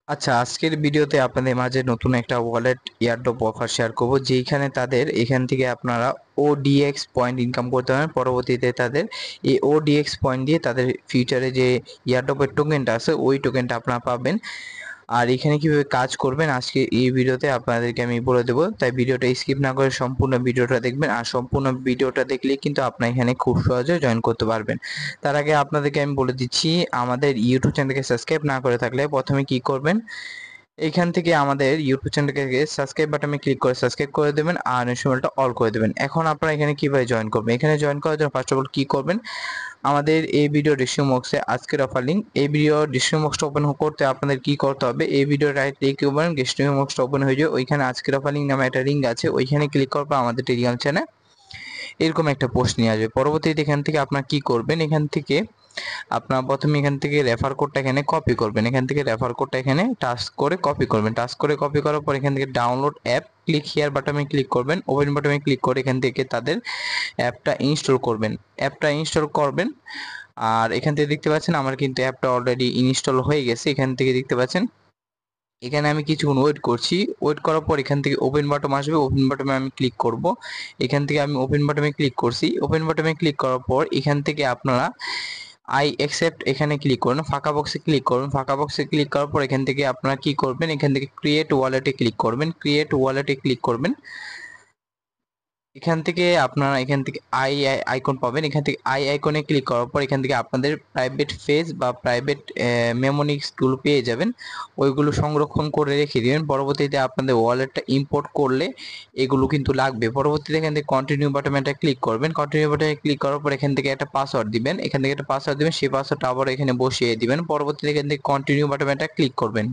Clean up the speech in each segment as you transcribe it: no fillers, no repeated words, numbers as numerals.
আচ্ছা, আজকের ভিডিওতে আপনাদের মাঝে নতুন একটা ওয়ালেট এয়ারড্রপ অফার শেয়ার করব, যেখানে তাদের এখান থেকে আপনারা ওডিএক্স পয়েন্ট ইনকাম করতে পারেন। পরবর্তীতে তাদের এই ওডিএক্স পয়েন্ট দিয়ে তাদের ফিউচারে যে এয়ারড্রপের টোকেনটা আছে ওই টোকেনটা আপনারা পাবেন। আর এখানে কিভাবে কাজ করবেন আজকে এই ভিডিওতে আপনাদেরকে আমি বলে দেবো, তাই ভিডিওটা স্কিপ না করে সম্পূর্ণ ভিডিওটা দেখবেন। আর সম্পূর্ণ ভিডিওটা দেখলেই কিন্তু আপনারা এখানে খুব সহজে জয়েন করতে পারবেন। তার আগে আপনাদেরকে আমি বলে দিচ্ছি, আমাদের ইউটিউব চ্যানেলকে সাবস্ক্রাইব না করে থাকলে প্রথমে কি করবেন, এইখান থেকে আমাদের ইউটিউব চ্যানেলকে সাবস্ক্রাইব বাটনে ক্লিক করে সাবস্ক্রাইব করে দেবেন আর নোটিফিকেশনটা অল করে দেবেন। এখন আপনারা এখানে কিভাবে জয়েন করবেন, এখানে জয়েন করার জন্য ফার্স্ট অফ অল কি করবেন, আমাদের এই ভিডিও ডিসক্রিপশন বক্সে আজকের অফার লিংক, এই ভিডিও ডিসক্রিপশন বক্সটা ওপেন করতে আপনাদের কি করতে হবে, এই ভিডিও রাইট ক্লিক করবেন, ডিসক্রিপশন বক্সটা ওপেন হয়ে যাবে, ওইখানে আজকের অফার লিংক নামে একটা লিংক আছে, ওইখানে ক্লিক করার পর আমাদের টেলিগ্রাম চ্যানেল এরকম একটা পোস্ট নিয়ে আসবে। পরবর্তীতে এখান থেকে আপনারা কি করবেন, এখান থেকে আপনারা প্রথমে এখান থেকে রেফার কোডটা এখানে কপি করবেন, এখান থেকে রেফার কোডটা এখানে টাচ করে কপি করবেন, টাচ করে কপি করার পর এখান থেকে ডাউনলোড অ্যাপ ক্লিক হিয়ার বাটনে ক্লিক করবেন, ওপেন বাটনে ক্লিক করে এখান থেকে তাদের অ্যাপটা ইনস্টল করবেন, অ্যাপটা ইনস্টল করবেন। আর এখান থেকে দেখতে পাচ্ছেন আমার কিন্তু অ্যাপটা অলরেডি ইনস্টল হয়ে গেছে, এখান থেকে দেখতে পাচ্ছেন এখানে আমি কিছুক্ষণ ওয়েট করছি, ওয়েট করার পর এখান থেকে ওপেন বাটন আসবে, ওপেন বাটনে আমি ক্লিক করব, এখান থেকে আমি ওপেন বাটনে ক্লিক করছি, ওপেন বাটনে ক্লিক করার পর এখান থেকে আপনারা আই অ্যাকসেপ্ট এখানে ক্লিক করুন, ফাঁকা বক্সে ক্লিক করুন, ফাঁকা বক্সে ক্লিক করার পর এখান থেকে আপনারা কি করবেন, এখান থেকে ক্রিয়েট ওয়ালেটে ক্লিক করবেন, ক্রিয়েট ওয়ালেটে ক্লিক করবেন। এখান থেকে আপনারা এখান থেকে আইকন পাবেন, এখান থেকে আইকনে ক্লিক করার পর এখান থেকে আপনাদের প্রাইভেট ফেজ বা প্রাইভেট মেমোনিক্স গুলো পেয়ে যাবেন, ওইগুলো সংরক্ষণ করে রেখে দিবেন। পরবর্তীতে আপনাদের ওয়ালেটটা ইম্পোর্ট করলে এগুলো কিন্তু লাগবে। পরবর্তীতে এখান থেকে কন্টিনিউ বাটনটা ক্লিক করবেন, কন্টিনিউ বাটনে ক্লিক করার পর এখান থেকে একটা পাসওয়ার্ড দিবেন, এখান থেকে একটা পাসওয়ার্ড দিবেন, সেই পাসওয়ার্ডটা আবার এখানে বসিয়ে দিবেন। পরবর্তীতে এখান থেকে কন্টিনিউ বাটনটা ক্লিক করবেন।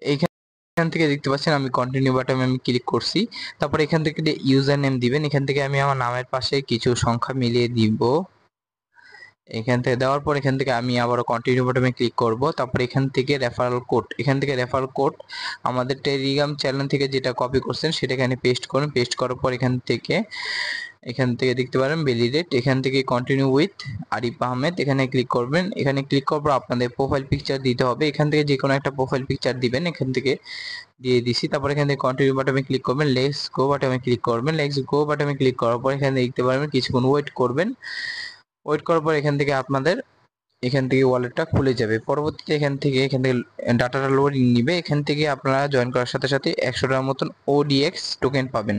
এখান থেকে দেখতে পাচ্ছেন আমি কন্টিনিউ বাটনে আমি ক্লিক করছি, তারপর এখান থেকে ইউজার নেম দিবেন, এখান থেকে আমি আমার নামের পাশে কিছু সংখ্যা মিলিয়ে দিব, এখান থেকে দেওয়ার পর এখান থেকে আমি আবারও কন্টিনিউ বাটনে ক্লিক করব, তারপর এখান থেকে রেফারেল কোড, এখান থেকে রেফারেল কোড আমাদের টেলিগ্রাম চ্যানেল থেকে যেটা কপি করছেন সেটা এখানে পেস্ট করুন, পেস্ট করার পর এখান থেকে দেখতে পারেন ভ্যালিডেট, এখান থেকে কন্টিনিউ উইথ আরিফ আহমেদ এখানে ক্লিক করবেন, এখানে ক্লিক করার পর আপনাদের প্রোফাইল পিকচার দিতে হবে, এখান থেকে যে কোনো একটা প্রোফাইল পিকচার দিবেন, এখান থেকে দিয়ে দিছি। তারপর এখান থেকে কন্টিনিউ বাটনে ক্লিক করবেন, লেটস গো বাটনে ক্লিক করবেন, লেটস গো বাটনে ক্লিক করার পর এখানে দেখতে পারবেন কিছুক্ষণ ওয়েট করবেন, ওয়েট করার পর এখান থেকে আপনাদের এখান থেকে ওয়ালেটটা খুলে যাবে। পরবর্তীতে এখান থেকে ডাটাটা লোডিং নিবে, এখান থেকে আপনারা জয়েন করার সাথে সাথে 100 টাকার মতন ওডিএক্স টোকেন পাবেন,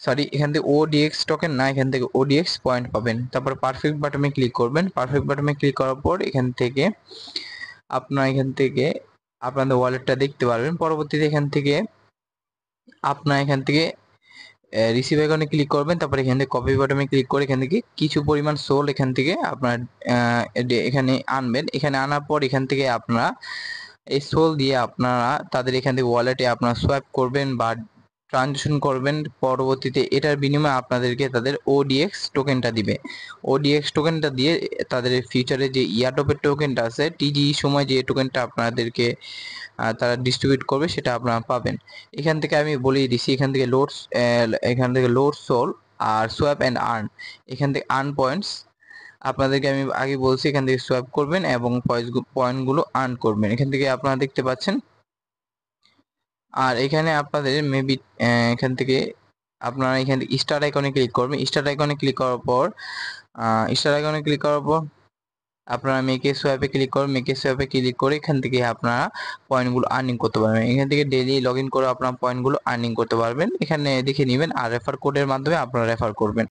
সরি এখান থেকে ওডিএক্স টোকেন না, এখান থেকে ওডিএক্স পয়েন্ট পাবেন। তারপর পারফেক্ট বাটনে ক্লিক করবেন, পারফেক্ট বাটনে ক্লিক করার পর এখান থেকে আপনাদের ওয়ালেটটা দেখতে পারবেন। পরবর্তীতে এখান থেকে রিসিভ আইকনে ক্লিক করবেন, তারপর এখান থেকে কপি বাটনে ক্লিক করে এখান থেকে কিছু পরিমাণ সোল এখান থেকে আপনার এখানে আনবেন, এখানে আনার পর এখান থেকে আপনারা এই সোল দিয়ে আপনারা তাদের এখান থেকে ওয়ালেটে আপনারা সোয়াইপ করবেন বা ট্রানজেকশন করবেন। পরবর্তীতে এটার বিনিময়ে আপনাদেরকে তাদের ওডিএক্স টোকেনটা দিবে, ওডিএক্স টোকেনটা দিয়ে তাদের ফিউচারে যে ইয়ারডপের টোকেনটা আছে টিজি সময় যে টোকেনটা আপনাদেরকে তারা ডিস্ট্রিবিউট করবে সেটা আপনারা পাবেন। এখান থেকে আমি বলেই দিছি, এখান থেকে লোড সোল আর সোয়াপ অ্যান্ড আর্ন, এখান থেকে আর্ন পয়েন্টস আপনাদেরকে আমি আগে বলছি, এখান থেকে সোয়াপ করবেন এবং পয়েন্টগুলো আর্ন করবেন, এখান থেকে আপনারা দেখতে পাচ্ছেন। আর এখানে আপনাদের মেবি এখান থেকে স্টার আইকনে ক্লিক করবেন, স্টার আইকনে ক্লিক করার পর আপনারা মেকে সোয়াপে ক্লিক করবেন, মেকে সোয়াপে ক্লিক করে এখান থেকে আপনারা পয়েন্টগুলো আর্নিং করতে পারবেন, এখান থেকে ডেইলি লগ ইন করে আপনারা পয়েন্টগুলো আর্নিং করতে পারবেন, এখানে দেখে নেবেন। আর রেফার কোডের মাধ্যমে আপনারা রেফার করবেন।